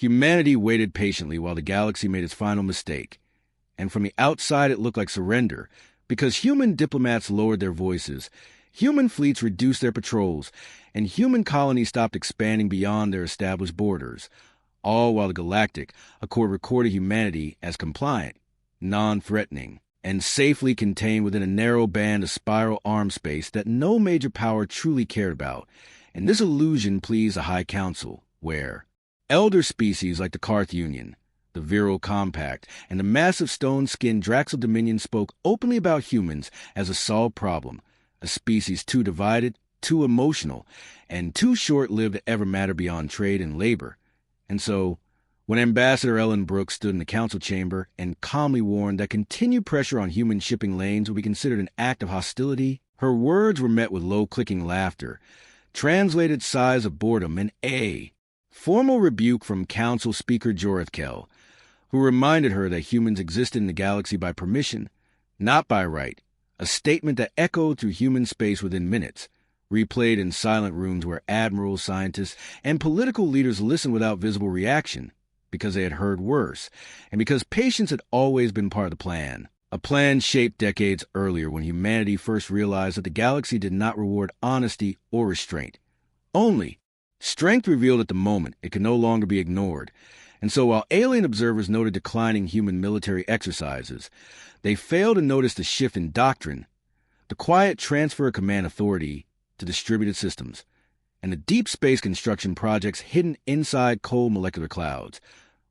Humanity waited patiently while the galaxy made its final mistake. And from the outside it looked like surrender, because human diplomats lowered their voices, human fleets reduced their patrols, and human colonies stopped expanding beyond their established borders, all while the Galactic Accord recorded humanity as compliant, non-threatening, and safely contained within a narrow band of spiral arm space that no major power truly cared about. And this illusion pleased the High Council, where elder species like the Karth Union, the Virile Compact, and the massive stone-skinned Draxel Dominion spoke openly about humans as a solved problem, a species too divided, too emotional, and too short-lived to ever matter beyond trade and labor. And so, when Ambassador Ellen Brooks stood in the council chamber and calmly warned that continued pressure on human shipping lanes would be considered an act of hostility, her words were met with low-clicking laughter, translated sighs of boredom, and a formal rebuke from Council Speaker Jorithkel, who reminded her that humans existed in the galaxy by permission, not by right, a statement that echoed through human space within minutes, replayed in silent rooms where admirals, scientists, and political leaders listened without visible reaction, because they had heard worse, and because patience had always been part of the plan. A plan shaped decades earlier when humanity first realized that the galaxy did not reward honesty or restraint. Only strength revealed at the moment it could no longer be ignored. And so while alien observers noted declining human military exercises, they failed to notice the shift in doctrine, the quiet transfer of command authority to distributed systems, and the deep space construction projects hidden inside cold molecular clouds,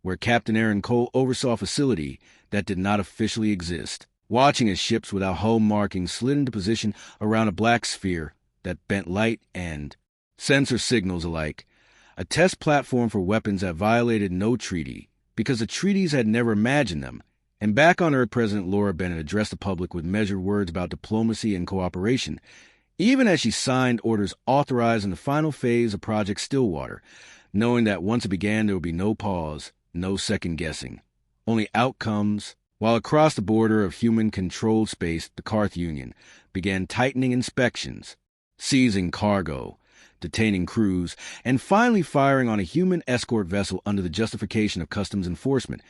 where Captain Aaron Cole oversaw a facility that did not officially exist, watching as ships without hull markings slid into position around a black sphere that bent light and sensor signals alike, a test platform for weapons that violated no treaty, because the treaties had never imagined them. And back on Earth, President Laura Bennett addressed the public with measured words about diplomacy and cooperation, even as she signed orders authorizing the final phase of Project Stillwater, knowing that once it began there would be no pause, no second-guessing, only outcomes, while across the border of human-controlled space, the Karth Union began tightening inspections, seizing cargo, detaining crews, and finally firing on a human escort vessel under the justification of customs enforcement,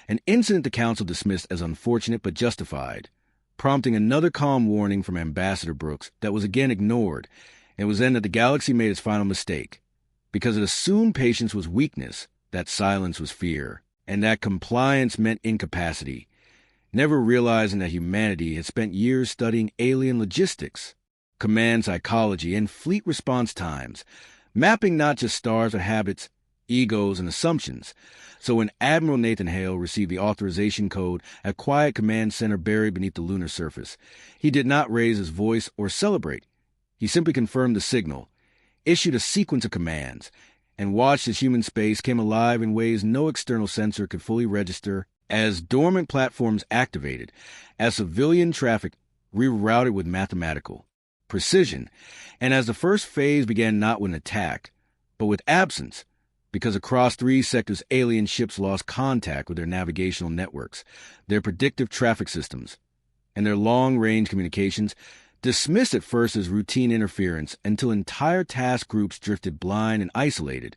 an incident the Council dismissed as unfortunate but justified, prompting another calm warning from Ambassador Brooks that was again ignored. It was then that the galaxy made its final mistake, because it assumed patience was weakness, that silence was fear, and that compliance meant incapacity, never realizing that humanity had spent years studying alien logistics, command psychology, and fleet response times, mapping not just stars but habits, egos, and assumptions. So when Admiral Nathan Hale received the authorization code at a quiet command center buried beneath the lunar surface, he did not raise his voice or celebrate. He simply confirmed the signal, issued a sequence of commands, and watched as human space came alive in ways no external sensor could fully register, as dormant platforms activated, as civilian traffic rerouted with mathematical precision, and as the first phase began not with an attack, but with absence, because across 3 sectors alien ships lost contact with their navigational networks, their predictive traffic systems, and their long-range communications, dismissed at first as routine interference until entire task groups drifted blind and isolated,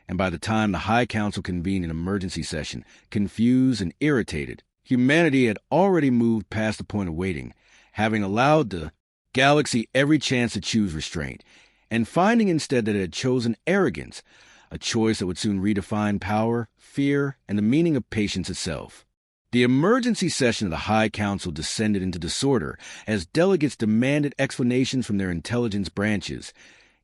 and by the time the High Council convened an emergency session, confused and irritated, humanity had already moved past the point of waiting, having allowed the galaxy every chance to choose restraint, and finding instead that it had chosen arrogance, a choice that would soon redefine power, fear, and the meaning of patience itself. The emergency session of the High Council descended into disorder as delegates demanded explanations from their intelligence branches.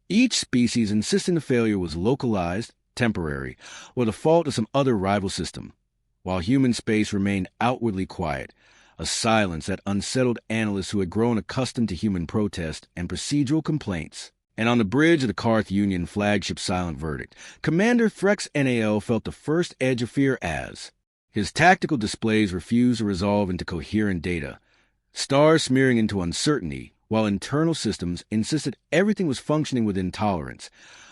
Each species insisting the failure was localized, temporary, or the fault of some other rival system, while human space remained outwardly quiet, a silence that unsettled analysts who had grown accustomed to human protest and procedural complaints. And on the bridge of the Karth Union flagship silent verdict, Commander Threx NAL felt the first edge of fear as his tactical displays refused to resolve into coherent data, stars smearing into uncertainty, while internal systems insisted everything was functioning within tolerance,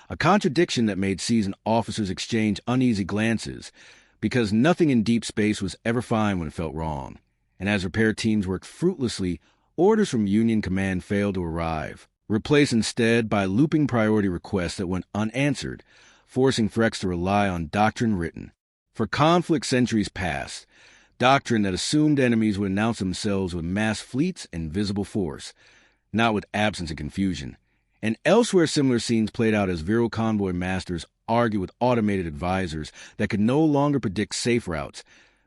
a contradiction that made seasoned officers exchange uneasy glances, because nothing in deep space was ever fine when it felt wrong. And as repair teams worked fruitlessly, orders from Union Command failed to arrive, replaced instead by looping priority requests that went unanswered, forcing Threx to rely on doctrine written, For conflict centuries past, doctrine that assumed enemies would announce themselves with mass fleets and visible force, not with absence and confusion. And elsewhere, similar scenes played out as virile convoy masters argue with automated advisors that could no longer predict safe routes.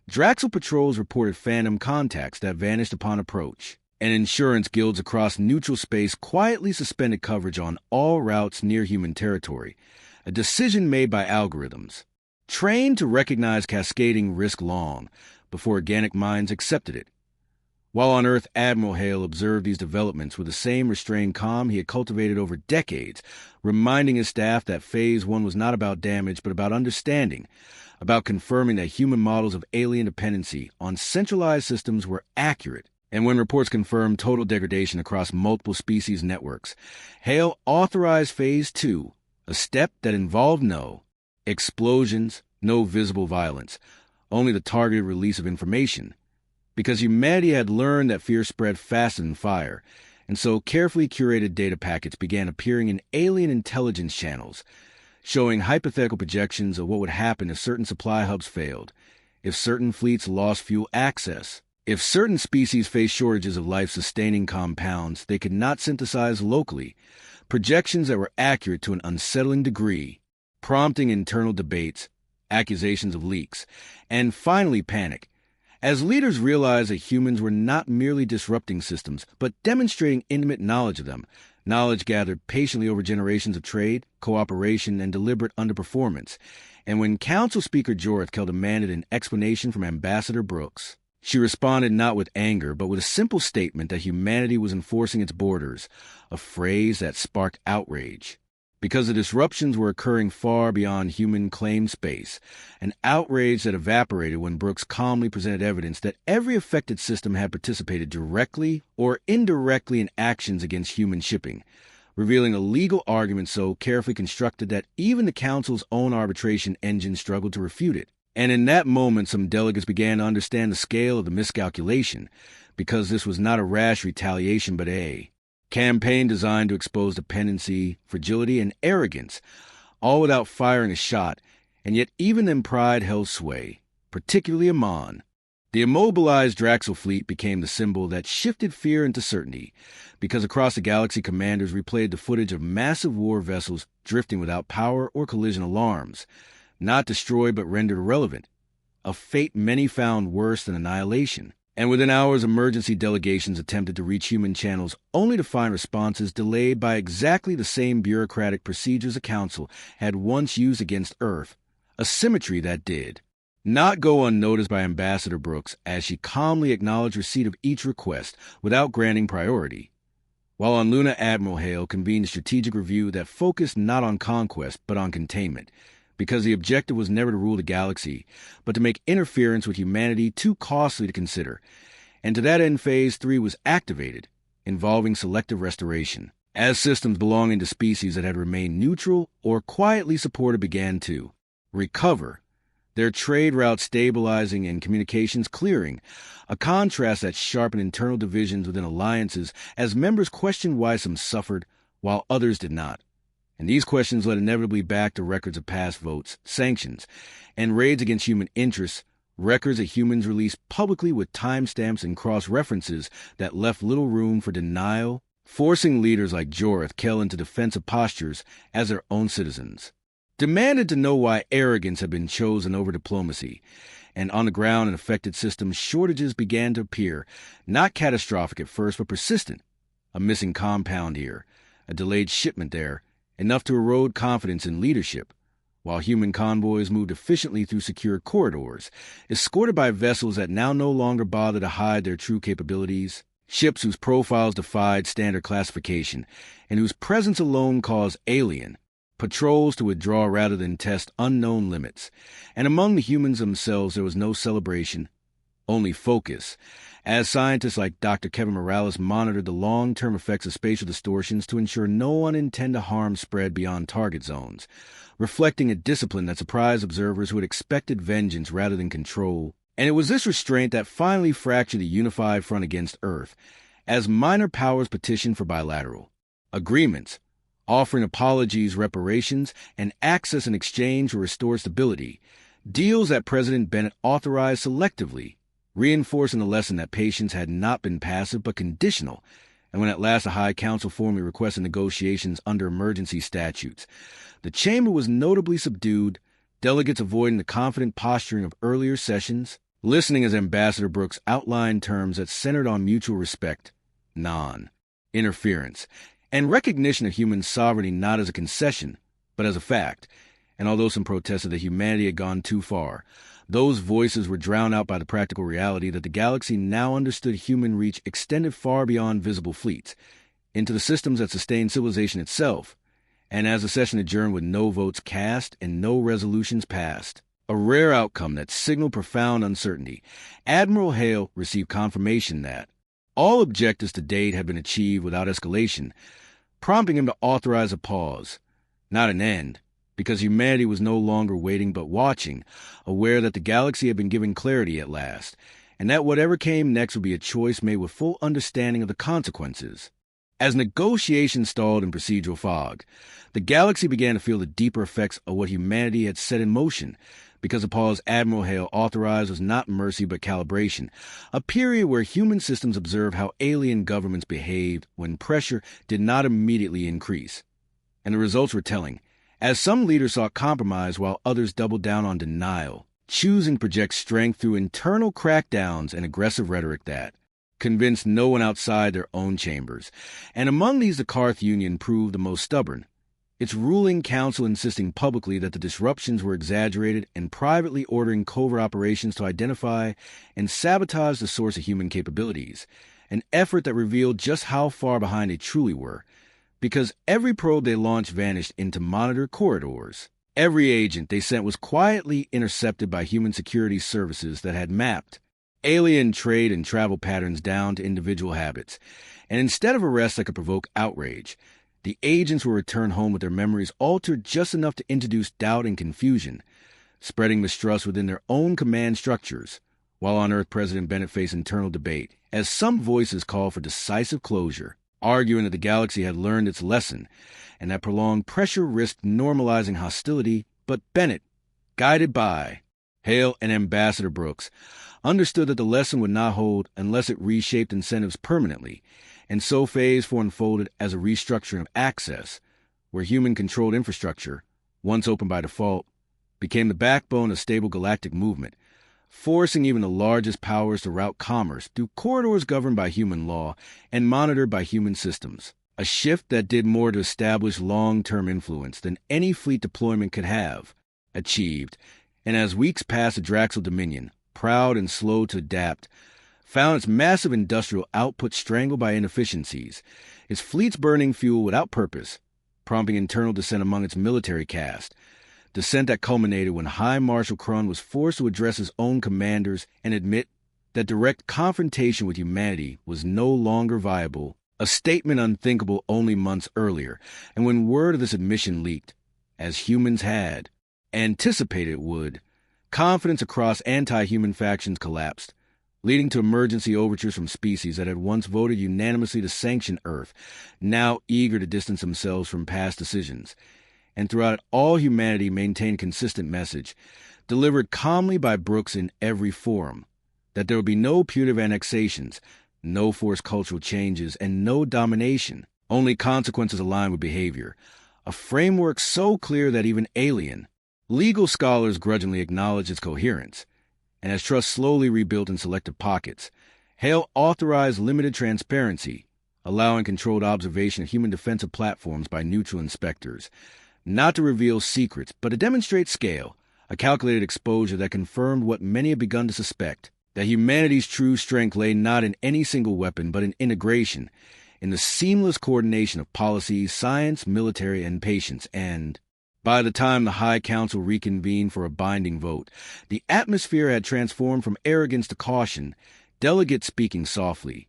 Draxel patrols reported phantom contacts that vanished upon approach, and insurance guilds across neutral space quietly suspended coverage on all routes near human territory, a decision made by algorithms, trained to recognize cascading risk long before organic minds accepted it. While on Earth, Admiral Hale observed these developments with the same restrained calm he had cultivated over decades, reminding his staff that Phase 1 was not about damage but about understanding, about confirming that human models of alien dependency on centralized systems were accurate. And when reports confirmed total degradation across multiple species networks, Hale authorized Phase 2, a step that involved no explosions, no visible violence, only the targeted release of information. Because humanity had learned that fear spread faster than fire, and so carefully curated data packets began appearing in alien intelligence channels, showing hypothetical projections of what would happen if certain supply hubs failed, if certain fleets lost fuel access, if certain species faced shortages of life-sustaining compounds they could not synthesize locally, projections that were accurate to an unsettling degree, prompting internal debates, accusations of leaks, and finally panic, as leaders realized that humans were not merely disrupting systems, but demonstrating intimate knowledge of them, knowledge gathered patiently over generations of trade, cooperation, and deliberate underperformance. And when Council Speaker Jorthkel demanded an explanation from Ambassador Brooks, she responded not with anger, but with a simple statement that humanity was enforcing its borders, a phrase that sparked outrage. Because the disruptions were occurring far beyond human claimed space, an outrage that evaporated when Brooks calmly presented evidence that every affected system had participated directly or indirectly in actions against human shipping, revealing a legal argument so carefully constructed that even the Council's own arbitration engine struggled to refute it. And in that moment, some delegates began to understand the scale of the miscalculation, because this was not a rash retaliation but a campaign designed to expose dependency, fragility, and arrogance, all without firing a shot, and yet even then pride held sway, particularly Amon. The immobilized Draxel fleet became the symbol that shifted fear into certainty, because across the galaxy commanders replayed the footage of massive war vessels drifting without power or collision alarms, not destroyed but rendered irrelevant, a fate many found worse than annihilation. And within hours, emergency delegations attempted to reach human channels only to find responses delayed by exactly the same bureaucratic procedures the Council had once used against Earth, a symmetry that did not go unnoticed by Ambassador Brooks as she calmly acknowledged receipt of each request without granting priority. While on Luna, Admiral Hale convened a strategic review that focused not on conquest but on containment, because the objective was never to rule the galaxy, but to make interference with humanity too costly to consider. And to that end, Phase 3 was activated, involving selective restoration, as systems belonging to species that had remained neutral or quietly supported began to recover, their trade routes stabilizing and communications clearing, a contrast that sharpened internal divisions within alliances as members questioned why some suffered while others did not. And these questions led inevitably back to records of past votes, sanctions, and raids against human interests, records that humans released publicly with timestamps and cross-references that left little room for denial, forcing leaders like Jorthkel into defensive postures as their own citizens. Demanded to know why arrogance had been chosen over diplomacy, and on the ground in affected systems, shortages began to appear, not catastrophic at first, but persistent. A missing compound here, a delayed shipment there, enough to erode confidence in leadership, while human convoys moved efficiently through secure corridors, escorted by vessels that now no longer bother to hide their true capabilities, ships whose profiles defied standard classification, and whose presence alone caused alien, patrols to withdraw rather than test unknown limits. And among the humans themselves there was no celebration, only focus, as scientists like Dr. Kevin Morales monitored the long-term effects of spatial distortions to ensure no unintended harm spread beyond target zones, reflecting a discipline that surprised observers who had expected vengeance rather than control. And it was this restraint that finally fractured the unified front against Earth, as minor powers petitioned for bilateral agreements, offering apologies, reparations, and access in exchange for restored stability, deals that President Bennett authorized selectively, reinforcing the lesson that patience had not been passive but conditional, and when at last the High Council formally requested negotiations under emergency statutes, the chamber was notably subdued, delegates avoiding the confident posturing of earlier sessions, listening as Ambassador Brooks outlined terms that centered on mutual respect, non-interference, and recognition of human sovereignty not as a concession, but as a fact. And although some protested that humanity had gone too far, those voices were drowned out by the practical reality that the galaxy now understood human reach extended far beyond visible fleets, into the systems that sustained civilization itself. And as the session adjourned with no votes cast and no resolutions passed, a rare outcome that signaled profound uncertainty, Admiral Hale received confirmation that all objectives to date had been achieved without escalation, prompting him to authorize a pause, not an end, because humanity was no longer waiting but watching, aware that the galaxy had been given clarity at last, and that whatever came next would be a choice made with full understanding of the consequences. As negotiations stalled in procedural fog, the galaxy began to feel the deeper effects of what humanity had set in motion, because the pause Admiral Hale authorized was not mercy but calibration, a period where human systems observed how alien governments behaved when pressure did not immediately increase. And the results were telling, as some leaders sought compromise while others doubled down on denial, choosing to project strength through internal crackdowns and aggressive rhetoric that convinced no one outside their own chambers. And among these the Carth Union proved the most stubborn, its ruling council insisting publicly that the disruptions were exaggerated and privately ordering covert operations to identify and sabotage the source of human capabilities, an effort that revealed just how far behind they truly were, because every probe they launched vanished into monitor corridors. Every agent they sent was quietly intercepted by human security services that had mapped alien trade and travel patterns down to individual habits, and instead of arrests that could provoke outrage, the agents were returned home with their memories altered just enough to introduce doubt and confusion, spreading mistrust within their own command structures, while on Earth President Bennett faced internal debate, as some voices called for decisive closure, arguing that the galaxy had learned its lesson, and that prolonged pressure risked normalizing hostility. But Bennett, guided by Hale and Ambassador Brooks, understood that the lesson would not hold unless it reshaped incentives permanently, and so Phase 4 unfolded as a restructuring of access, where human-controlled infrastructure, once open by default, became the backbone of stable galactic movement, forcing even the largest powers to route commerce through corridors governed by human law and monitored by human systems, a shift that did more to establish long-term influence than any fleet deployment could have achieved. And as weeks passed, the Draxel Dominion, proud and slow to adapt, found its massive industrial output strangled by inefficiencies, its fleets burning fuel without purpose, prompting internal dissent among its military caste, dissent that culminated when High Marshal Krun was forced to address his own commanders and admit that direct confrontation with humanity was no longer viable, a statement unthinkable only months earlier. And when word of this admission leaked, as humans had anticipated it would, confidence across anti-human factions collapsed, leading to emergency overtures from species that had once voted unanimously to sanction Earth, now eager to distance themselves from past decisions. And throughout it, all humanity maintained a consistent message, delivered calmly by Brooks in every forum, that there would be no punitive annexations, no forced cultural changes, and no domination, only consequences aligned with behavior, a framework so clear that even alien, legal scholars grudgingly acknowledged its coherence. And as trust slowly rebuilt in selective pockets, Hale authorized limited transparency, allowing controlled observation of human defensive platforms by neutral inspectors, not to reveal secrets, but to demonstrate scale, a calculated exposure that confirmed what many had begun to suspect, that humanity's true strength lay not in any single weapon, but in integration, in the seamless coordination of policy, science, military, and patience. And by the time the High Council reconvened for a binding vote, the atmosphere had transformed from arrogance to caution, delegates speaking softly,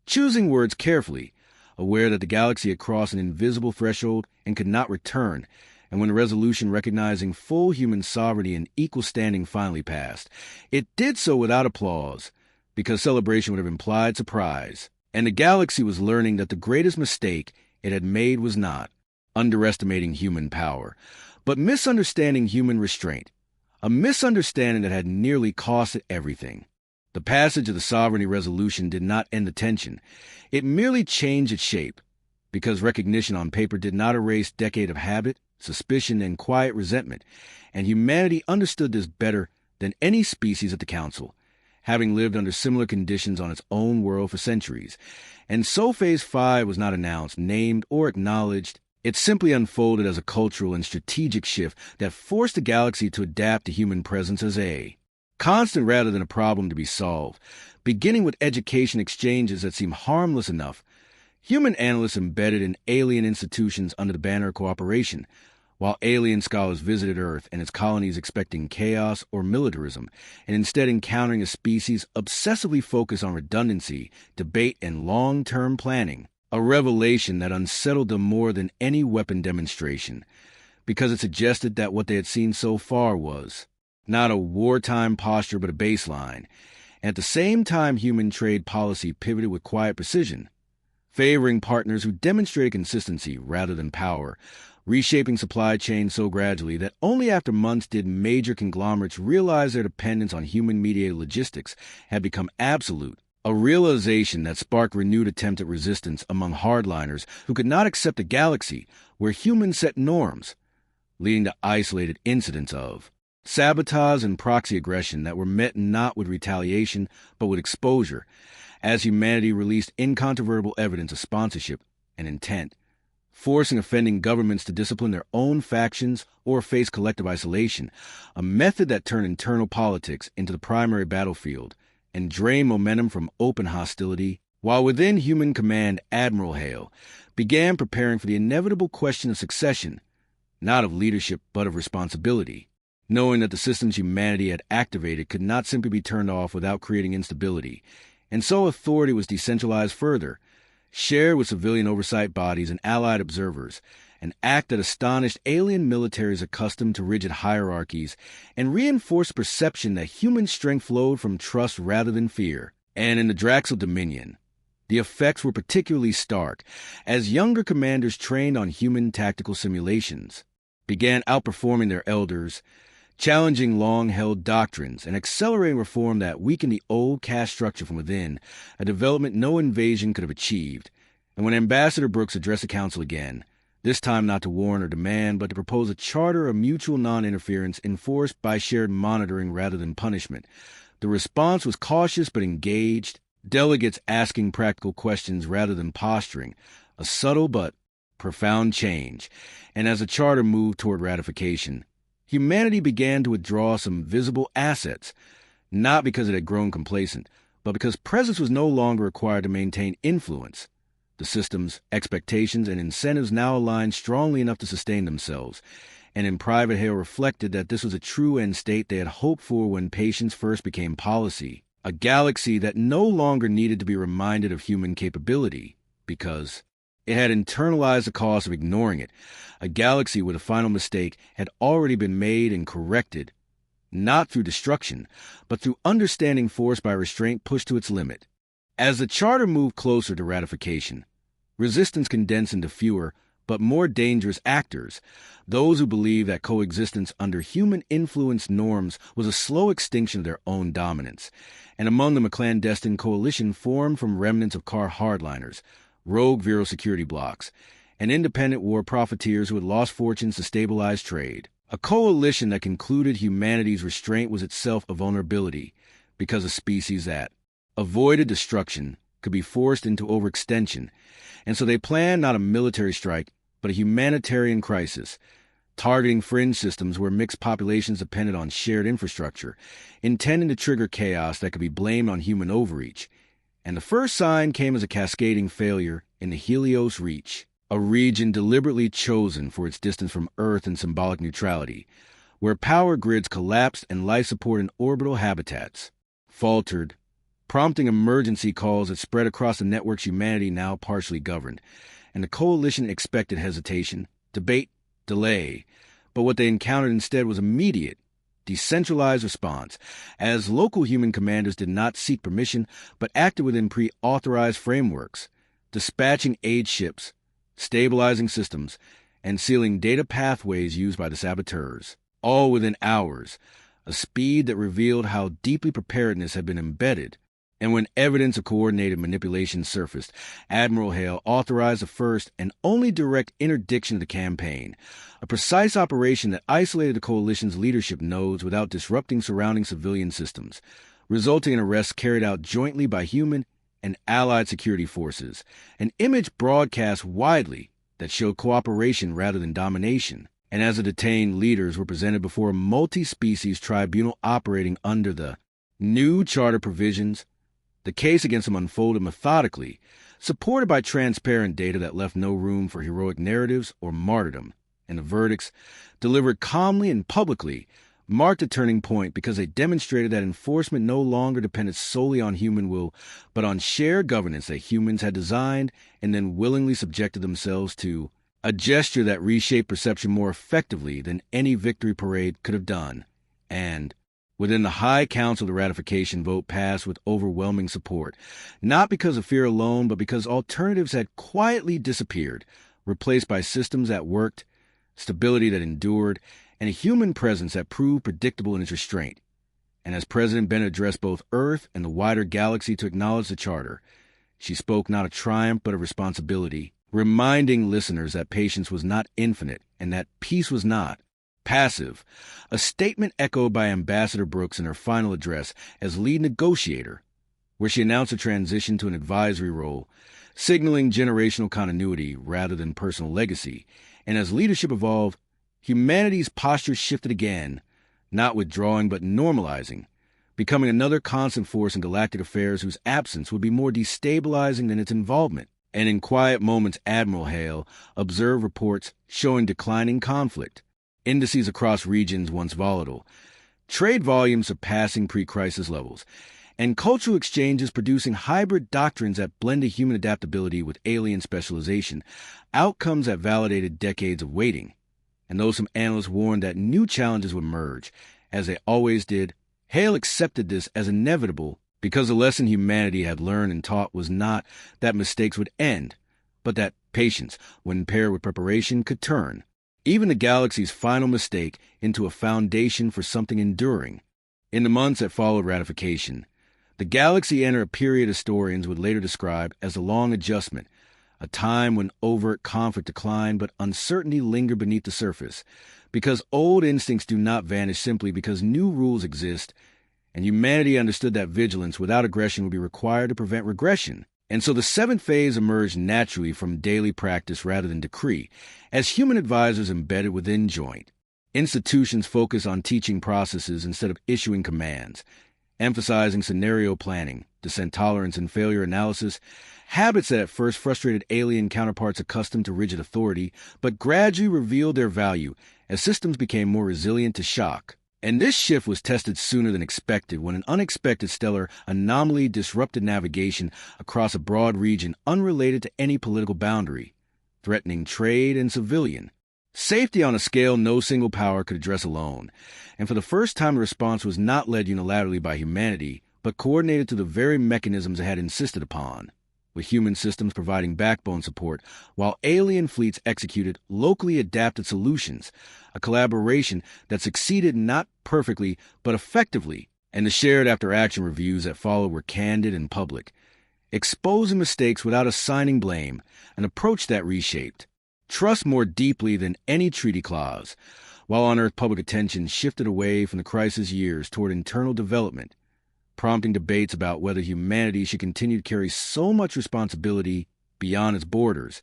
choosing words carefully, aware that the galaxy had crossed an invisible threshold and could not return. And when the resolution recognizing full human sovereignty and equal standing finally passed, it did so without applause, because celebration would have implied surprise. And the galaxy was learning that the greatest mistake it had made was not underestimating human power, but misunderstanding human restraint, a misunderstanding that had nearly cost it everything. The passage of the sovereignty resolution did not end the tension. It merely changed its shape, because recognition on paper did not erase decades of habit, suspicion, and quiet resentment, and humanity understood this better than any species at the Council, having lived under similar conditions on its own world for centuries. And so Phase 5 was not announced, named, or acknowledged. It simply unfolded as a cultural and strategic shift that forced the galaxy to adapt to human presence as a constant rather than a problem to be solved. Beginning with education exchanges that seem harmless enough, human analysts embedded in alien institutions under the banner of cooperation, while alien scholars visited Earth and its colonies expecting chaos or militarism, and instead encountering a species obsessively focused on redundancy, debate, and long-term planning. A revelation that unsettled them more than any weapon demonstration, because it suggested that what they had seen so far was not a wartime posture but a baseline. At the same time, human trade policy pivoted with quiet precision, favoring partners who demonstrated consistency rather than power, reshaping supply chains so gradually that only after months did major conglomerates realize their dependence on human-mediated logistics had become absolute, a realization that sparked renewed attempt at resistance among hardliners who could not accept a galaxy where humans set norms, leading to isolated incidents of sabotage and proxy aggression that were met not with retaliation but with exposure, as humanity released incontrovertible evidence of sponsorship and intent, forcing offending governments to discipline their own factions or face collective isolation, a method that turned internal politics into the primary battlefield and drained momentum from open hostility, while within human command Admiral Hale began preparing for the inevitable question of succession, not of leadership but of responsibility, knowing that the systems humanity had activated could not simply be turned off without creating instability, and so authority was decentralized further, shared with civilian oversight bodies and allied observers, an act that astonished alien militaries accustomed to rigid hierarchies and reinforced perception that human strength flowed from trust rather than fear. And in the Draxel Dominion, the effects were particularly stark, as younger commanders trained on human tactical simulations began outperforming their elders, challenging long-held doctrines and accelerating reform that weakened the old caste structure from within, a development no invasion could have achieved. And when Ambassador Brooks addressed the Council again, this time not to warn or demand, but to propose a charter of mutual non-interference enforced by shared monitoring rather than punishment, the response was cautious but engaged, delegates asking practical questions rather than posturing, a subtle but profound change. And as the charter moved toward ratification, humanity began to withdraw some visible assets, not because it had grown complacent, but because presence was no longer required to maintain influence. The systems, expectations, and incentives now aligned strongly enough to sustain themselves, and in private Hale reflected that this was a true end state they had hoped for when patience first became policy, a galaxy that no longer needed to be reminded of human capability, because it had internalized the cost of ignoring it, a galaxy where the final mistake had already been made and corrected, not through destruction, but through understanding forced by restraint pushed to its limit. As the charter moved closer to ratification, resistance condensed into fewer but more dangerous actors, those who believed that coexistence under human-influenced norms was a slow extinction of their own dominance, and among them a clandestine coalition formed from remnants of Car hardliners, rogue viral security blocs, and independent war profiteers who had lost fortunes to stabilize trade. A coalition that concluded humanity's restraint was itself a vulnerability, because a species that avoided destruction could be forced into overextension, and so they planned not a military strike, but a humanitarian crisis, targeting fringe systems where mixed populations depended on shared infrastructure, intending to trigger chaos that could be blamed on human overreach. And the first sign came as a cascading failure in the Helios Reach, a region deliberately chosen for its distance from Earth and symbolic neutrality, where power grids collapsed and life support in orbital habitats faltered, prompting emergency calls that spread across the networks humanity now partially governed. And the coalition expected hesitation, debate, delay, but what they encountered instead was immediate, decentralized response, as local human commanders did not seek permission but acted within pre-authorized frameworks, dispatching aid ships, stabilizing systems, and sealing data pathways used by the saboteurs, all within hours, a speed that revealed how deeply preparedness had been embedded. And when evidence of coordinated manipulation surfaced, Admiral Hale authorized the first and only direct interdiction of the campaign, a precise operation that isolated the coalition's leadership nodes without disrupting surrounding civilian systems, resulting in arrests carried out jointly by human and allied security forces, an image broadcast widely that showed cooperation rather than domination. And as the detained leaders were presented before a multi-species tribunal operating under the new charter provisions, the case against them unfolded methodically, supported by transparent data that left no room for heroic narratives or martyrdom, and the verdicts, delivered calmly and publicly, marked a turning point because they demonstrated that enforcement no longer depended solely on human will, but on shared governance that humans had designed and then willingly subjected themselves to, a gesture that reshaped perception more effectively than any victory parade could have done. And within the High Council, the ratification vote passed with overwhelming support, not because of fear alone, but because alternatives had quietly disappeared, replaced by systems that worked, stability that endured, and a human presence that proved predictable in its restraint. And as President Bennett addressed both Earth and the wider galaxy to acknowledge the Charter, she spoke not of triumph but of responsibility, reminding listeners that patience was not infinite and that peace was not passive, a statement echoed by Ambassador Brooks in her final address as lead negotiator, where she announced a transition to an advisory role, signaling generational continuity rather than personal legacy. And as leadership evolved, humanity's posture shifted again, not withdrawing but normalizing, becoming another constant force in galactic affairs whose absence would be more destabilizing than its involvement. And in quiet moments, Admiral Hale observed reports showing declining conflict, indices across regions once volatile, trade volumes surpassing pre-crisis levels, and cultural exchanges producing hybrid doctrines that blended human adaptability with alien specialization, outcomes that validated decades of waiting. And though some analysts warned that new challenges would emerge, as they always did, Hale accepted this as inevitable because the lesson humanity had learned and taught was not that mistakes would end, but that patience, when paired with preparation, could turn even the galaxy's final mistake into a foundation for something enduring. In the months that followed ratification, the galaxy entered a period historians would later describe as a long adjustment, a time when overt conflict declined but uncertainty lingered beneath the surface, because old instincts do not vanish simply because new rules exist, and humanity understood that vigilance without aggression would be required to prevent regression. And so the seventh phase emerged naturally from daily practice rather than decree, as human advisors embedded within joint. Institutions focus on teaching processes instead of issuing commands, emphasizing scenario planning, dissent tolerance, and failure analysis, habits that at first frustrated alien counterparts accustomed to rigid authority, but gradually revealed their value as systems became more resilient to shock. And this shift was tested sooner than expected when an unexpected stellar anomaly disrupted navigation across a broad region unrelated to any political boundary, threatening trade and civilian safety on a scale no single power could address alone. And for the first time, the response was not led unilaterally by humanity, but coordinated through the very mechanisms it had insisted upon, with human systems providing backbone support, while alien fleets executed locally adapted solutions, a collaboration that succeeded not perfectly but effectively. And the shared after-action reviews that followed were candid and public, exposing mistakes without assigning blame, an approach that reshaped trust more deeply than any treaty clause, while on-Earth public attention shifted away from the crisis years toward internal development, prompting debates about whether humanity should continue to carry so much responsibility beyond its borders,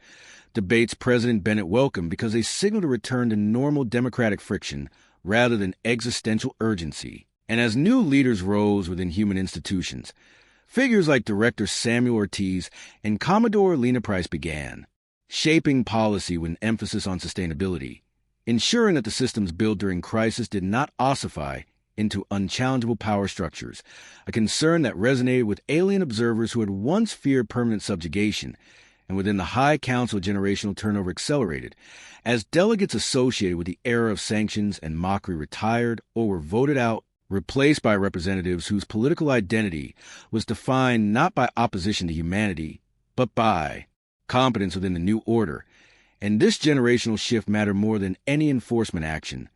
debates President Bennett welcomed because they signaled a return to normal democratic friction rather than existential urgency. And as new leaders rose within human institutions, figures like Director Samuel Ortiz and Commodore Lena Price began shaping policy with an emphasis on sustainability, ensuring that the systems built during crisis did not ossify into unchallengeable power structures, a concern that resonated with alien observers who had once feared permanent subjugation. And within the High Council, generational turnover accelerated, as delegates associated with the era of sanctions and mockery retired or were voted out, replaced by representatives whose political identity was defined not by opposition to humanity, but by competence within the new order. And this generational shift mattered more than any enforcement action,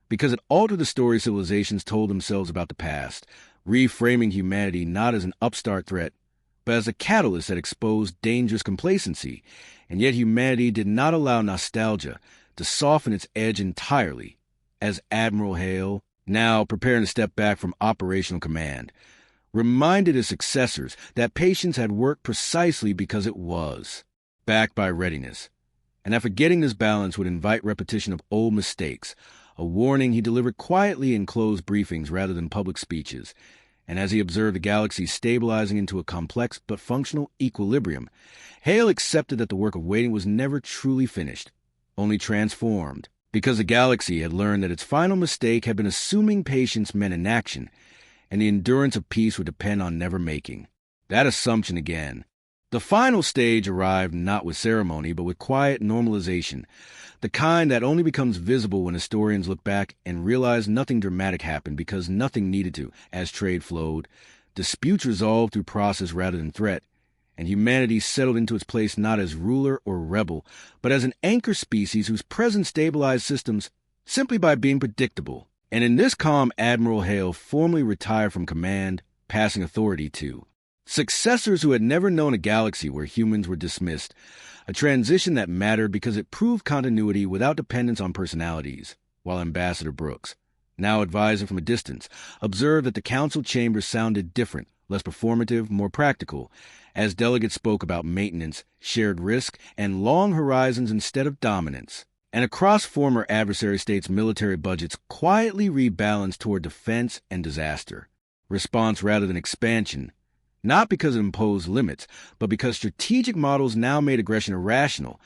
because it altered the story civilizations told themselves about the past, reframing humanity not as an upstart threat, but as a catalyst that exposed dangerous complacency. And yet humanity did not allow nostalgia to soften its edge entirely, as Admiral Hale, now preparing to step back from operational command, reminded his successors that patience had worked precisely because it was backed by readiness, and that forgetting this balance would invite repetition of old mistakes, a warning he delivered quietly in closed briefings rather than public speeches. And as he observed the galaxy stabilizing into a complex but functional equilibrium, Hale accepted that the work of waiting was never truly finished, only transformed, because the galaxy had learned that its final mistake had been assuming patience meant inaction, and the endurance of peace would depend on never making that assumption again. The final stage arrived not with ceremony, but with quiet normalization, the kind that only becomes visible when historians look back and realize nothing dramatic happened because nothing needed to, as trade flowed, disputes resolved through process rather than threat, and humanity settled into its place not as ruler or rebel, but as an anchor species whose presence stabilized systems simply by being predictable. And in this calm, Admiral Hale formally retired from command, passing authority to successors who had never known a galaxy where humans were dismissed, a transition that mattered because it proved continuity without dependence on personalities, while Ambassador Brooks, now advising from a distance, observed that the council chambers sounded different, less performative, more practical, as delegates spoke about maintenance, shared risk, and long horizons instead of dominance. And across former adversary states' military budgets quietly rebalanced toward defense and disaster, response rather than expansion, not because it imposed limits, but because strategic models now made aggression irrational,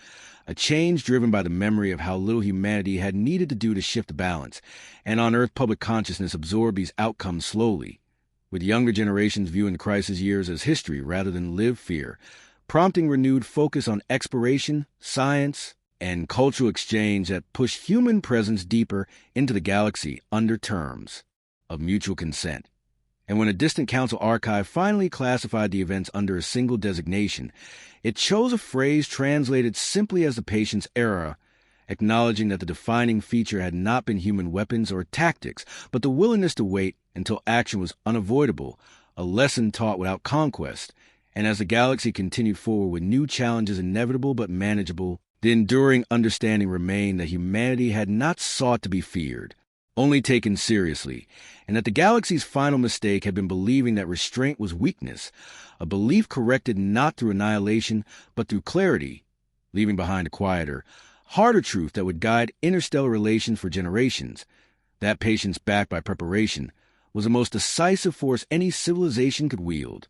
a change driven by the memory of how little humanity had needed to do to shift the balance, and on Earth public consciousness absorbed these outcomes slowly, with younger generations viewing the crisis years as history rather than lived fear, prompting renewed focus on exploration, science, and cultural exchange that pushed human presence deeper into the galaxy under terms of mutual consent. And when a distant council archive finally classified the events under a single designation, it chose a phrase translated simply as the patience era, acknowledging that the defining feature had not been human weapons or tactics, but the willingness to wait until action was unavoidable, a lesson taught without conquest. And as the galaxy continued forward with new challenges inevitable but manageable, the enduring understanding remained that humanity had not sought to be feared, only taken seriously, and that the galaxy's final mistake had been believing that restraint was weakness, a belief corrected not through annihilation, but through clarity, leaving behind a quieter, harder truth that would guide interstellar relations for generations. That patience backed by preparation was the most decisive force any civilization could wield.